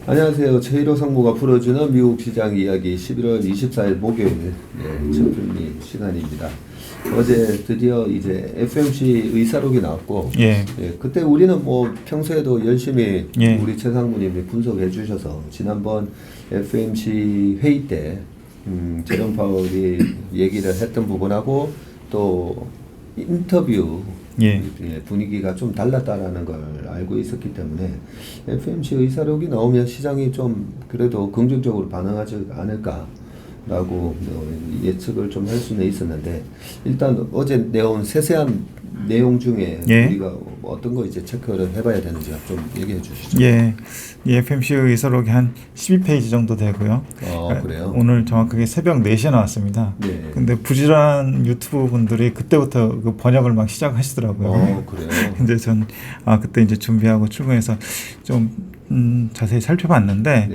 안녕하세요. 제1호 상무가 풀어주는 미국 시장 이야기 11월 24일 목요일 첫풀미 시간입니다. 어제 드디어 이제 FOMC 의사록이 나왔고, 그때 우리는 뭐 평소에도 열심히 우리 최 상무님이 분석해 주셔서 지난번 FOMC 회의 때 제롬 파월이 얘기를 했던 부분하고 또 인터뷰 분위기가 좀 달랐다라는 걸 알고 있었기 때문에 FOMC 의사록이 나오면 시장이 좀 그래도 긍정적으로 반응하지 않을까라고 예측을 좀 할 수는 있었는데, 일단 어제 내온 세세한 내용 중에 우리가 어떤 거 이제 체크를 해봐야 되는지 좀 얘기해 주시죠. 이 FOMC 의사록이 한 12페이지 정도 되고요. 그래요? 오늘 정확하게 새벽 4시에 나왔습니다. 근데 부지런한 유튜브 분들이 그때부터 그 번역을 막 시작하시더라고요. 그래요? 근데 전 그때 이제 준비하고 출근해서 좀 자세히 살펴봤는데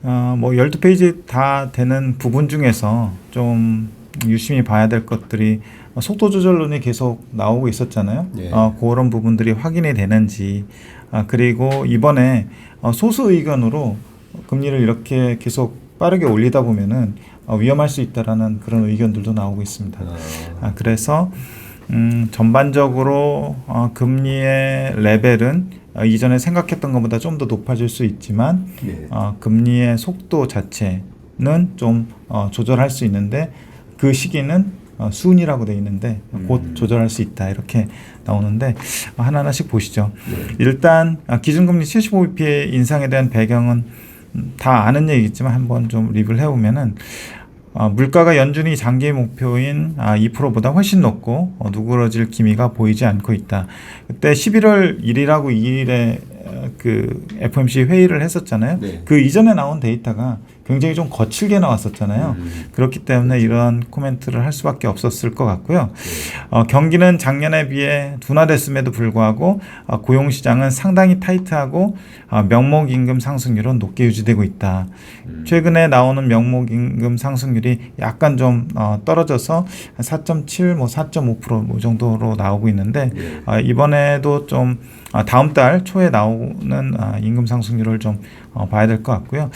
뭐 12페이지 다 되는 부분 중에서 좀 유심히 봐야 될 것들이 속도 조절론이 계속 나오고 있었잖아요. 그런 부분들이 확인이 되는지, 그리고 이번에 소수 의견으로 금리를 이렇게 계속 빠르게 올리다 보면은 위험할 수 있다라는 그런 의견들도 나오고 있습니다. 그래서 전반적으로 금리의 레벨은 이전에 생각했던 것보다 좀 더 높아질 수 있지만 금리의 속도 자체는 좀 조절할 수 있는데, 그 시기는 순이라고 되어 있는데 곧 조절할 수 있다, 이렇게 나오는데 하나하나씩 보시죠. 일단 기준금리 75bp의 인상에 대한 배경은 다 아는 얘기겠지만 한번 좀 리뷰를 해보면은, 물가가 연준이 장기 목표인 2%보다 훨씬 높고 누그러질 기미가 보이지 않고 있다. 그때 11월 1일하고 2일에 그 FOMC 회의를 했었잖아요. 그 이전에 나온 데이터가 굉장히 좀 거칠게 나왔었잖아요. 그렇기 때문에 이러한 코멘트를 할 수밖에 없었을 것 같고요. 경기는 작년에 비해 둔화됐음에도 불구하고 고용시장은 상당히 타이트하고 명목임금 상승률은 높게 유지되고 있다. 최근에 나오는 명목임금 상승률이 약간 좀 떨어져서 4.7, 뭐 4.5% 뭐 정도로 나오고 있는데, 이번에도 좀 다음 달 초에 나오는 임금 상승률을 좀 봐야 될 것 같고요.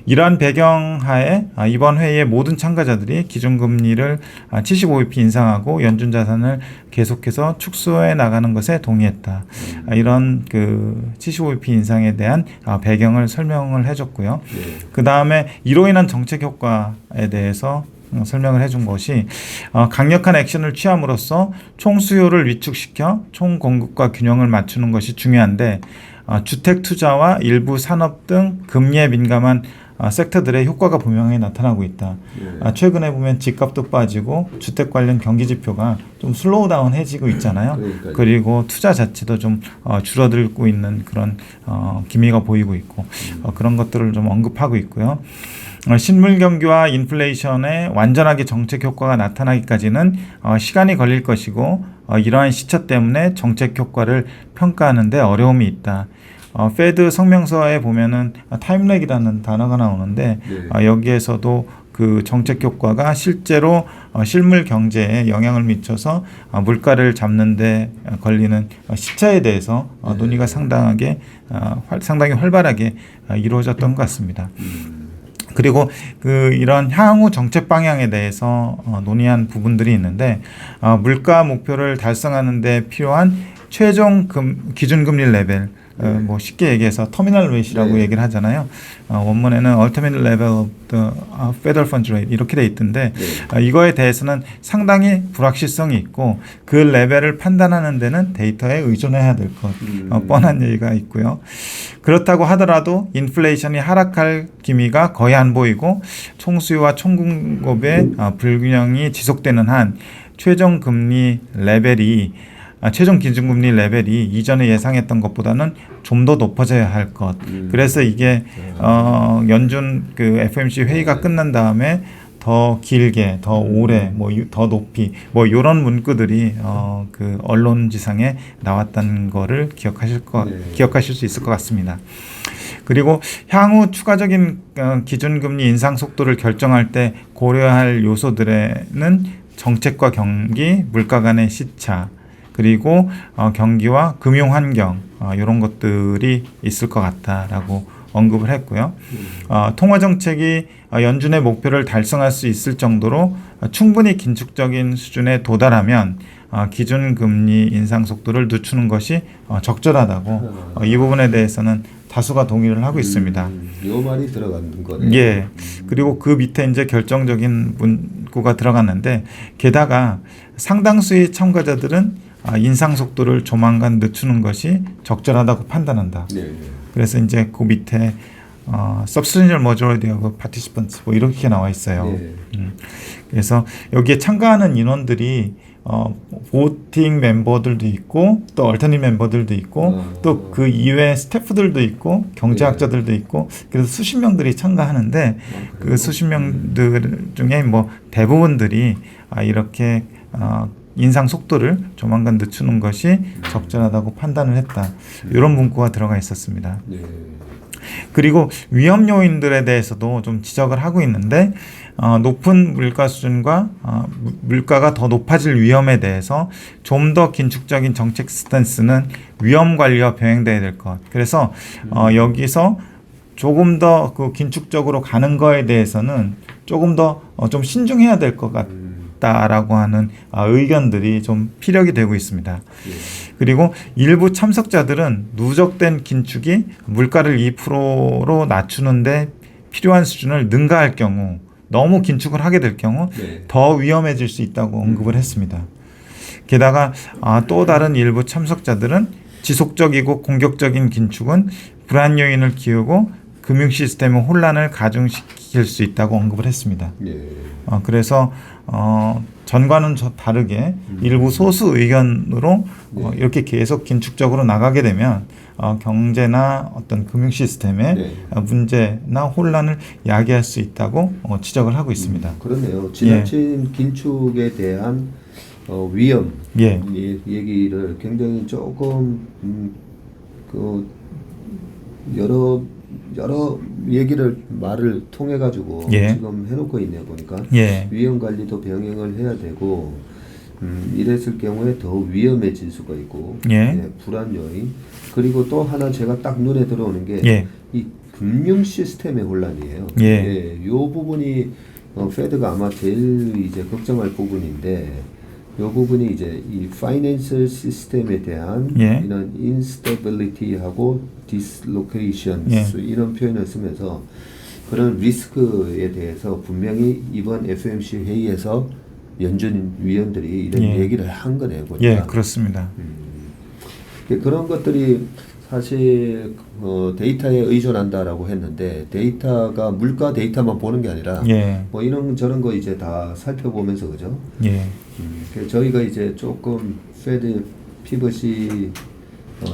이러한 배경하에 이번 회의의 모든 참가자들이 기준금리를 75bp 인상하고 연준 자산을 계속해서 축소해 나가는 것에 동의했다. 이런 그 75bp 인상에 대한 배경을 설명을 해줬고요. 그 다음에 이로 인한 정책 효과에 대해서 설명을 해준 것이, 강력한 액션을 취함으로써 총 수요를 위축시켜 총 공급과 균형을 맞추는 것이 중요한데, 주택 투자와 일부 산업 등 금리에 민감한 섹터들의 효과가 분명히 나타나고 있다. 최근에 보면 집값도 빠지고 주택 관련 경기 지표가 좀 슬로우 다운해지고 있잖아요. 그리고 투자 자체도 좀 줄어들고 있는 그런 기미가 보이고 있고, 그런 것들을 좀 언급하고 있고요. 실물 경기와 인플레이션의 완전하게 정책 효과가 나타나기까지는 시간이 걸릴 것이고, 이러한 시차 때문에 정책 효과를 평가하는 데 어려움이 있다. 페드 성명서에 보면은 타임렉이라는 단어가 나오는데, 여기에서도 그 정책 효과가 실제로 실물 경제에 영향을 미쳐서 물가를 잡는 데 걸리는 시차에 대해서 논의가 상당히 활발하게 이루어졌던 것 같습니다. 그리고 이런 향후 정책 방향에 대해서 논의한 부분들이 있는데, 물가 목표를 달성하는 데 필요한 최종 기준금리 레벨, 뭐 쉽게 얘기해서 터미널 웨이시라고 얘기를 하잖아요. 원문에는 Ultimate Level of the Federal Funds Rate 이렇게 돼 있던데, 이거에 대해서는 상당히 불확실성이 있고, 그 레벨을 판단하는 데는 데이터에 의존해야 될 것, 뻔한 얘기가 있고요. 그렇다고 하더라도 인플레이션이 하락할 기미가 거의 안 보이고, 총수요와 총공급의 불균형이 지속되는 한 최종 기준금리 레벨이 이전에 예상했던 것보다는 좀 더 높아져야 할 것. 그래서 이게 연준 그 FOMC 회의가 끝난 다음에 더 길게, 더 오래, 뭐 더 높이, 뭐 이런 문구들이 그 언론지상에 나왔다는 거를 기억하실 수 있을 것 같습니다. 그리고 향후 추가적인 기준금리 인상 속도를 결정할 때 고려할 요소들에는 정책과 경기, 물가 간의 시차, 그리고 경기와 금융 환경, 이런 것들이 있을 것 같다라고 언급을 했고요. 통화 정책이 연준의 목표를 달성할 수 있을 정도로 충분히 긴축적인 수준에 도달하면 기준 금리 인상 속도를 늦추는 것이 적절하다고 이 부분에 대해서는 다수가 동의를 하고 있습니다. 요 말이 들어간 거네요. 예. 그리고 그 밑에 이제 결정적인 문구가 들어갔는데 게다가 상당수의 참가자들은 인상 속도를 조만간 늦추는 것이 적절하다고 판단한다. 네. 그래서 이제 그 밑에 substantial majority of participants 뭐 이렇게 나와 있어요. 네. 그래서 여기에 참가하는 인원들이 보팅 멤버들도 있고 또 얼터닛 멤버들도 있고 또 그 이외 스태프들도 있고 경제학자들도 있고 그래서 수십 명들이 참가하는데 그 수십 명들 중에 뭐 대부분들이 이렇게 인상 속도를 조만간 늦추는 것이 적절하다고 판단을 했다. 이런 문구가 들어가 있었습니다. 네. 그리고 위험 요인들에 대해서도 좀 지적을 하고 있는데 높은 물가 수준과 물가가 더 높아질 위험에 대해서 좀 더 긴축적인 정책 스탠스는 위험 관리와 병행돼야 될 것. 그래서 여기서 조금 더 그 긴축적으로 가는 거에 대해서는 조금 더 좀 신중해야 될 것 같다라고 하는 의견들이 좀 피력이 되고 있습니다. 그리고 일부 참석자들은 누적된 긴축이 물가를 2%로 낮추는데 필요한 수준을 능가할 경우 너무 긴축을 하게 될 경우 더 위험해질 수 있다고 언급을 했습니다. 게다가 또 다른 일부 참석자들은 지속적이고 공격적인 긴축은 불안 요인을 키우고 금융 시스템의 혼란을 가중시킬 수 있다고 언급을 했습니다. 그래서 전과는 다르게 일부 소수 의견으로 이렇게 계속 긴축적으로 나가게 되면 경제나 어떤 금융 시스템의 문제나 혼란을 야기할 수 있다고 지적을 하고 있습니다. 그렇네요. 지나친 긴축에 대한 위험 얘기를 굉장히 조금 여러 얘기를 말을 통해 가지고 지금 해놓고 있네 보니까 위험 관리도 병행을 해야 되고 이랬을 경우에 더 위험해질 수가 있고 불안 요인 그리고 또 하나 제가 딱 눈에 들어오는 게 이 금융 시스템의 혼란이에요. 이 부분이 페드가 아마 제일 이제 걱정할 부분인데 이 부분이 이제 이 파이낸셜 시스템에 대한 이런 instability하고 dislocations 이런 표현을 쓰면서 그런 리스크에 대해서 분명히 이번 FOMC 회의에서 연준 위원들이 이런 얘기를 한 거네요. 보니까. 그렇습니다. 그런 것들이 사실 데이터에 의존한다라고 했는데 데이터가 물가 데이터만 보는 게 아니라 뭐 이런 저런 거 이제 다 살펴보면서 그죠? 저희가 이제 조금 페드 피벗이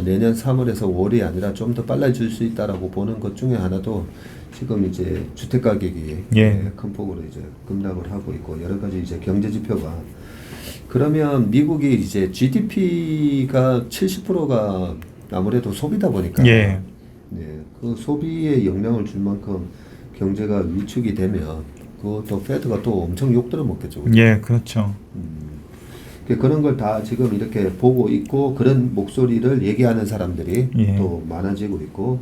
내년 3월에서 5월이 아니라 좀 더 빨라질 수 있다라고 보는 것 중에 하나도 지금 이제 주택 가격이 큰 폭으로 이제 급락을 하고 있고 여러 가지 이제 경제 지표가 그러면 미국이 이제 GDP가 70%가 아무래도 소비다 보니까 그 소비에 영향을 줄 만큼 경제가 위축이 되면 그것도 페드가 또 엄청 욕들어 먹겠죠. 그렇죠. 그런 걸 다 지금 이렇게 보고 있고 그런 목소리를 얘기하는 사람들이 또 많아지고 있고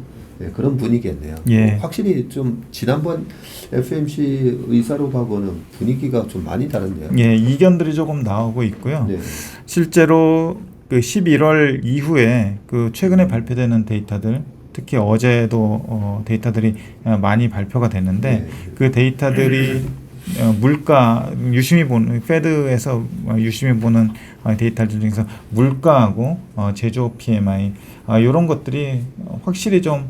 그런 분위기였네요. 확실히 좀 지난번 FOMC 의사록하고는 분위기가 좀 많이 다른데요. 이견들이 조금 나오고 있고요. 실제로 그 11월 이후에 그 최근에 발표되는 데이터들 특히 어제도 데이터들이 많이 발표가 됐는데 그 데이터들이 물가 유심히 보는 페드에서 유심히 보는 데이터들 중에서 물가하고 제조업 PMI 이런 것들이 확실히 좀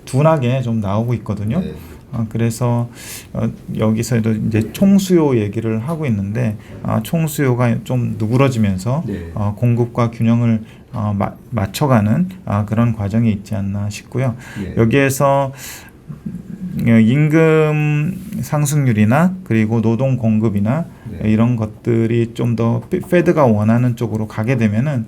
둔하게 좀 나오고 있거든요. 그래서 여기서도 이제 총수요 얘기를 하고 있는데 총수요가 좀 누그러지면서 공급과 균형을 맞춰가는 그런 과정이 있지 않나 싶고요. 여기에서 임금 상승률이나 그리고 노동 공급이나 이런 것들이 좀 더 페드가 원하는 쪽으로 가게 되면은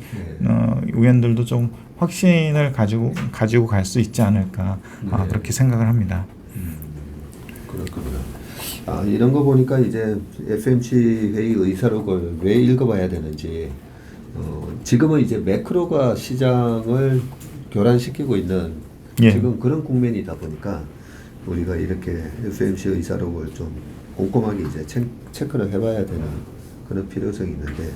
의원들도 좀 확신을 가지고 갈 수 있지 않을까 그렇게 생각을 합니다. 그렇구나. 이런 거 보니까 이제 FOMC 회의 의사록을 왜 읽어봐야 되는지 지금은 이제 매크로가 시장을 교란시키고 있는 예. 지금 그런 국면이다 보니까 우리가 이렇게 FMC 의사록을 좀 꼼꼼하게 이제 체크를 해봐야 되는 그런 필요성이 있는데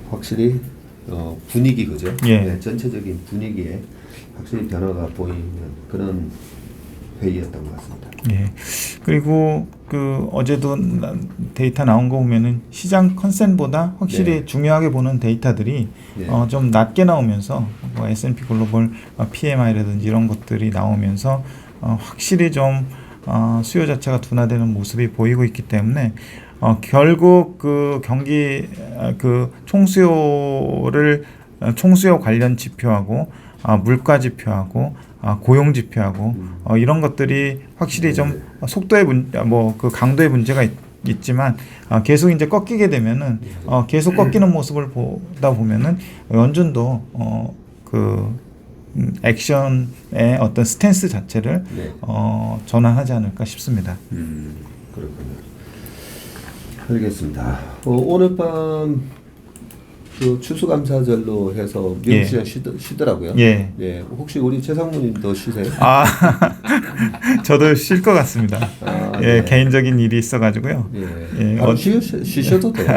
확실히 분위기 그죠? 예. 네, 전체적인 분위기에 확실히 변화가 보이는 그런 회의였던 것 같습니다. 예. 그리고 그 어제도 데이터 나온 거 보면은 시장 컨센보다 확실히 네. 중요하게 보는 데이터들이 네. 좀 낮게 나오면서 뭐 S&P 글로벌 PMI라든지 이런 것들이 나오면서 확실히 좀 수요 자체가 둔화되는 모습이 보이고 있기 때문에 결국 그 경기 그 총수요 관련 지표하고 물가 지표하고 고용 지표하고 이런 것들이 확실히 좀 속도의 그 강도의 문제가 있지만 계속 이제 꺾이게 되면은 계속 꺾이는 모습을 보다 보면은 연준도 그 액션의 어떤 스탠스 자체를 네. 전환하지 않을까 싶습니다. 그렇군요. 알겠습니다. 오늘 밤 그 추수감사절로 해서 미국 예. 시장 쉬더라고요. 예. 예. 혹시 우리 최상무님도 쉬세요? 저도 쉴 것 같습니다. 예, 네. 개인적인 일이 있어가지고요. 예. 바로 쉬셔도 돼요.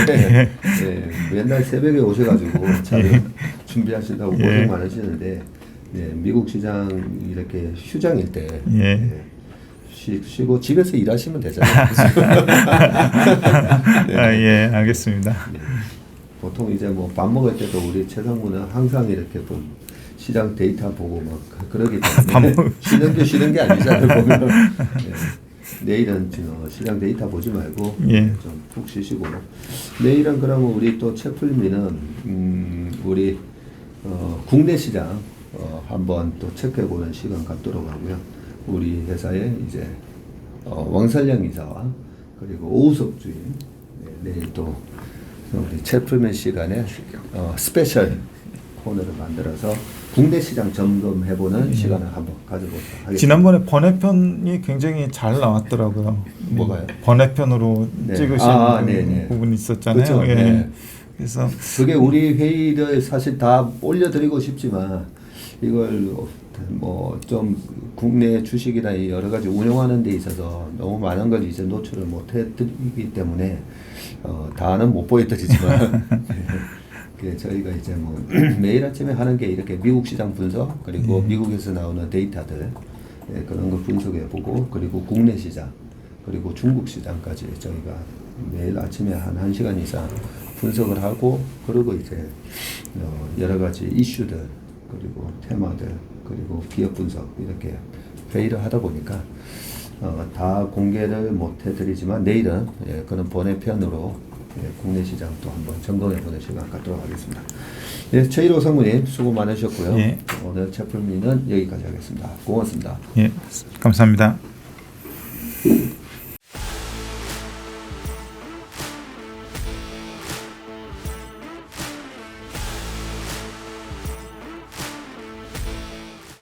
네. 예. 맨날 새벽에 오셔가지고 참 준비하신다고 고생 많으시는데, 예. 미국 시장 이렇게 휴장일 때. 예. 쉬고 집에서 일하시면 되잖아요. 네. 예, 알겠습니다. 네. 보통 이제 뭐 밥 먹을 때도 우리 최상무는 항상 이렇게 좀 시장 데이터 보고 막 그러기 때문에 쉬는 게 아니잖아요. 보면 내일은 시장 데이터 보지 말고 좀 푹 쉬시고 내일은 그러면 우리 또 채플미는 우리 국내 시장 한번 또 체크해 보는 시간 갖도록 하고요. 우리 회사에 이제 왕설령 이사와 그리고 오우석 주임 내일 또 우리 채플맨 시간에 스페셜 코너를 만들어서 국내 시장 점검해보는 시간을 한번 가져보도록 하겠습니다. 지난번에 번외편이 굉장히 잘 나왔더라고요. 뭐가요? 번외편으로 네. 찍으신 부분이 있었잖아요. 그렇죠. 예. 네. 그래서 그게 우리 회의를 사실 다 올려드리고 싶지만 이걸 뭐 좀 국내 주식이나 여러 가지 운영하는 데 있어서 너무 많은 걸 이제 노출을 못 해드리기 때문에 다는 못 보여드리지만 저희가 이제 뭐 매일 아침에 하는 게 이렇게 미국 시장 분석 그리고 미국에서 나오는 데이터들 그런 걸 분석해보고 그리고 국내 시장 그리고 중국 시장까지 저희가 매일 아침에 한 1시간 이상 분석을 하고 그리고 이제 여러 가지 이슈들 그리고 테마들 그리고 기업 분석 이렇게 회의를 하다 보니까 다 공개를 못 해드리지만 내일은 그런 번외편으로 국내 시장도 한번 점검해보는 시간 갖도록 하겠습니다. 예, 최일호 상무님 수고 많으셨고요. 예. 오늘 채플미는 여기까지 하겠습니다. 고맙습니다. 예, 감사합니다.